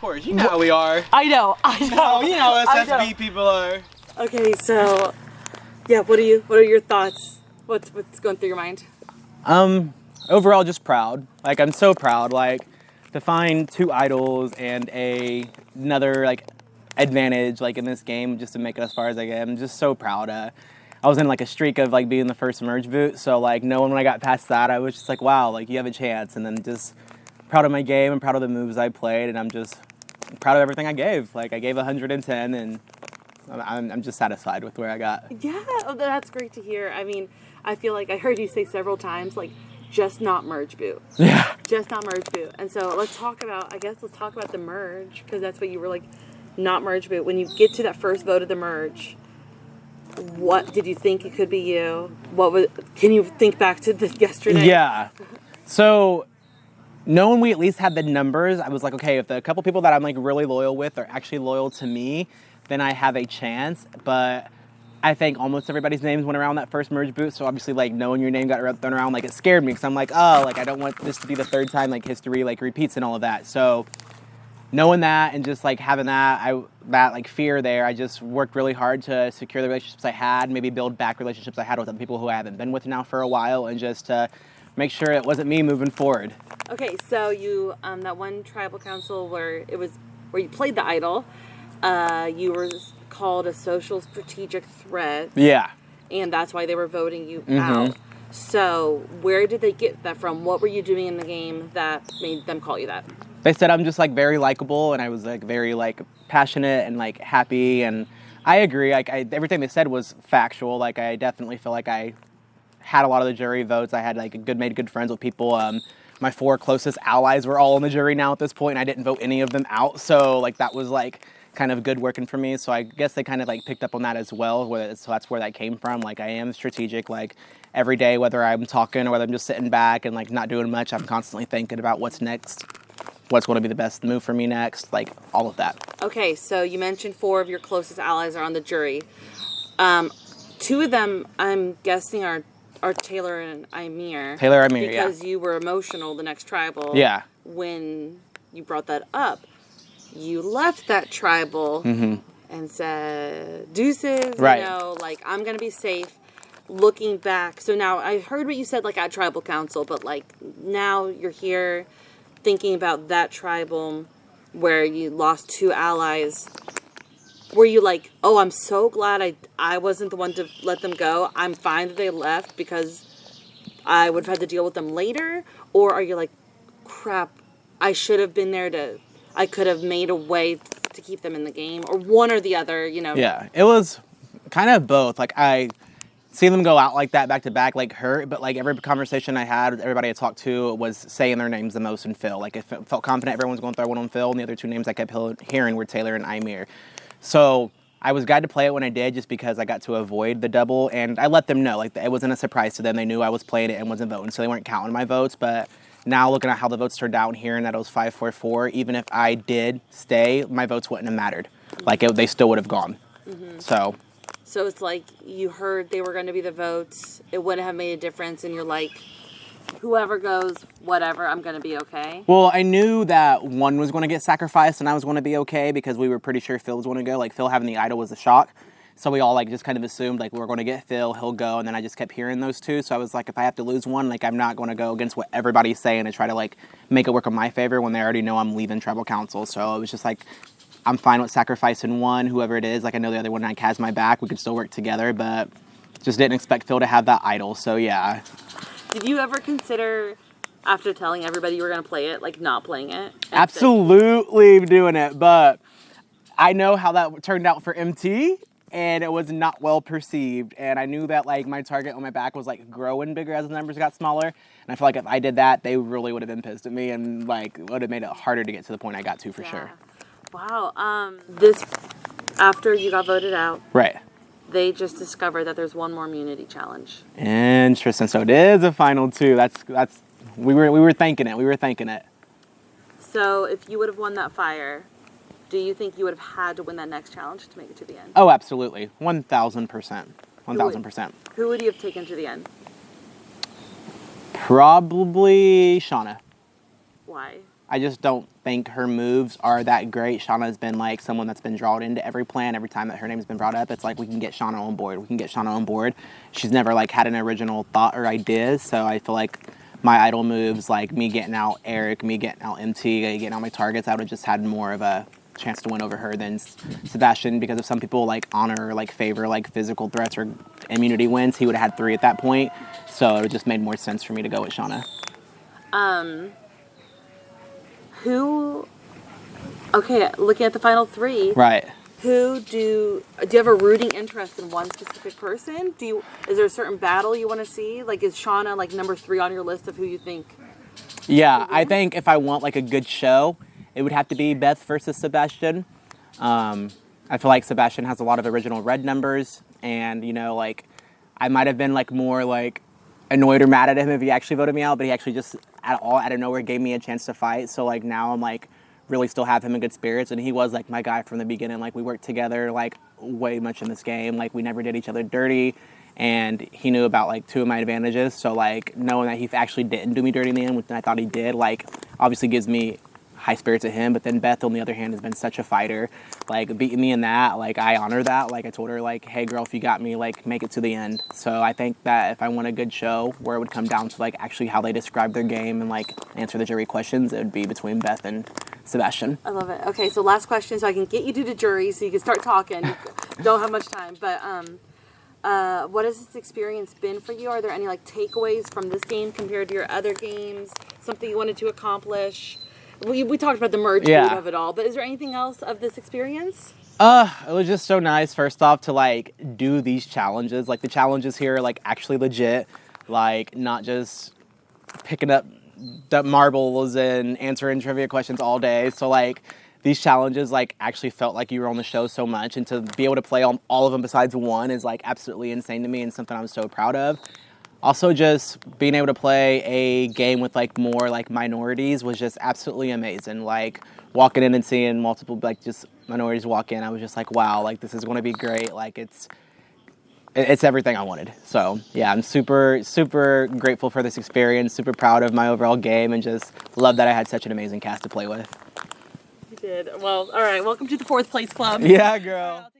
course. You know how we are. I know. No, you know how SSB people are. Okay, so, yeah, what are your thoughts? What's going through your mind? Overall, just proud. Like, I'm so proud. Like, to find 2 idols and another like advantage like in this game just to make it as far as I get. I'm just so proud. I was in like a streak of like being the first merge boot, so like knowing when I got past that, I was just like, wow, like you have a chance. And then just proud of my game and proud of the moves I played, and I'm just proud of everything I gave. Like I gave 110, and I'm just satisfied with where I got. Yeah, that's great to hear. I mean, I feel like I heard you say several times like just not merge boot. Yeah. Just not merge boot. And so let's talk about the merge, because that's what you were like, not merge boot. When you get to that first vote of the merge, what did you think it could be you? Can you think back to yesterday? Yeah. So knowing we at least had the numbers, I was like, okay, if the couple people that I'm like really loyal with are actually loyal to me, then I have a chance. But I think almost everybody's names went around that first merge boot, so obviously like knowing your name got thrown around, like it scared me, because I'm like, oh, like I don't want this to be the third time like history like repeats and all of that. So knowing that and just like having that like fear there, I just worked really hard to secure the relationships I had, maybe build back relationships I had with other people who I haven't been with now for a while, and just to make sure it wasn't me moving forward. Okay, so you that one tribal council where you played the idol, you were called a social strategic threat. Yeah. And that's why they were voting you out. So where did they get that from? What were you doing in the game that made them call you that? They said I'm just like very likable, and I was like very like passionate and like happy, and I agree. Like everything they said was factual. Like I definitely feel like I had a lot of the jury votes. I had like made good friends with people. My 4 closest allies were all in the jury now at this point, and I didn't vote any of them out. So like that was like kind of good working for me. So I guess they kind of like picked up on that as well. So that's where that came from. Like I am strategic. Like every day, whether I'm talking or whether I'm just sitting back and like not doing much, I'm constantly thinking about what's next, what's going to be the best move for me next, like all of that. Okay, so you mentioned 4 of your closest allies are on the jury. 2 of them, I'm guessing, are Taylor and Amir. Because you were emotional the next tribal. Yeah. When you brought that up. You left that tribal and said, deuces, right. You know, like, I'm going to be safe. Looking back, so now I heard what you said, like, at tribal council, but, like, now you're here thinking about that tribal where you lost 2 allies. Were you like, oh, I'm so glad I wasn't the one to let them go. I'm fine that they left because I would have had to deal with them later? Or are you like, crap, I should have been there I could have made a way to keep them in the game, or one or the other, you know? Yeah, it was kind of both. Like I see them go out like that back to back, like hurt, but like every conversation I had with everybody I talked to was saying their names the most in Phil. Like I felt confident everyone's going to throw one on Phil, and the other 2 names I kept hearing were Taylor and Amir. So I was glad to play it when I did, just because I got to avoid the double, and I let them know, like it wasn't a surprise to them. They knew I was playing it and wasn't voting, so they weren't counting my votes. But now looking at how the votes turned out and hearing that it was 5-4-4, even if I did stay, my votes wouldn't have mattered. Like they still would have gone. So it's like you heard they were going to be the votes. It wouldn't have made a difference, and you're like, whoever goes, whatever, I'm going to be okay. Well, I knew that one was going to get sacrificed and I was going to be okay, because we were pretty sure Phil was going to go. Like Phil having the idol was a shock. So we all like just kind of assumed like we were going to get Phil, he'll go, and then I just kept hearing those 2. So I was like, if I have to lose one, like I'm not going to go against what everybody's saying and try to like make it work in my favor when they already know I'm leaving tribal council. So it was just like, I'm fine with sacrificing one, whoever it is. Like I know the other one like has my back. We could still work together, but just didn't expect Phil to have that idol. So yeah. Did you ever consider, after telling everybody you were going to play it, like not playing it? Absolutely doing it, but I know how that turned out for MT. And it was not well perceived. And I knew that like my target on my back was like growing bigger as the numbers got smaller. And I feel like if I did that, they really would have been pissed at me and like would have made it harder to get to the point I got to for sure. Wow. This, after you got voted out. Right. They just discovered that there's one more immunity challenge. Interesting. So it is a final 2. That's we were thinking it. So if you would have won that fire, do you think you would have had to win that next challenge to make it to the end? Oh, absolutely. 1,000%. 1,000%. Who would you have taken to the end? Probably Shauna. Why? I just don't think her moves are that great. Shauna's been like someone that's been drawn into every plan. Every time that her name's been brought up, it's like, we can get Shauna on board. We can get Shauna on board. She's never like had an original thought or ideas. So I feel like my idol moves, like me getting out Eric, me getting out MT, getting out my targets, I would have just had more of a chance to win over her than Sebastian, because if some people like honor or like favor like physical threats or immunity wins, he would have had 3 at that point. So it just made more sense for me to go with Shauna. Okay, looking at the final 3. Right. Do you have a rooting interest in one specific person? Is there a certain battle you want to see? Like, is Shauna like number 3 on your list of who you think? Yeah, I think if I want like a good show, it would have to be Beth versus Sebastian. I feel like Sebastian has a lot of original red numbers, and you know, like I might have been like more like annoyed or mad at him if he actually voted me out, but he actually just out of nowhere gave me a chance to fight. So like now I'm like really still have him in good spirits, and he was like my guy from the beginning. Like we worked together like way much in this game. Like we never did each other dirty, and he knew about like 2 of my advantages. So like knowing that he actually didn't do me dirty in the end, which I thought he did, like obviously gives me high spirits at him. But then Beth, on the other hand, has been such a fighter, like beating me in that, like I honor that. Like I told her like, hey girl, if you got me, like make it to the end. So I think that if I want a good show where it would come down to like actually how they describe their game and like answer the jury questions, it would be between Beth and Sebastian. I love it. Okay, so last question, so I can get you to the jury so you can start talking. Don't have much time, but what has this experience been for you? Are there any like takeaways from this game compared to your other games? Something you wanted to accomplish? We talked about the merge of it all, but is there anything else of this experience? It was just so nice, first off, to like do these challenges. Like the challenges here are like actually legit, like not just picking up the marbles and answering trivia questions all day. So like these challenges like actually felt like you were on the show so much, and to be able to play on all of them besides one is like absolutely insane to me and something I'm so proud of. Also, just being able to play a game with like more like minorities was just absolutely amazing. Like walking in and seeing multiple like just minorities walk in, I was just like, wow, like this is going to be great. Like it's everything I wanted. So yeah, I'm super, super grateful for this experience, super proud of my overall game, and just love that I had such an amazing cast to play with. You did. Well, all right. Welcome to the 4th place club. Yeah, girl.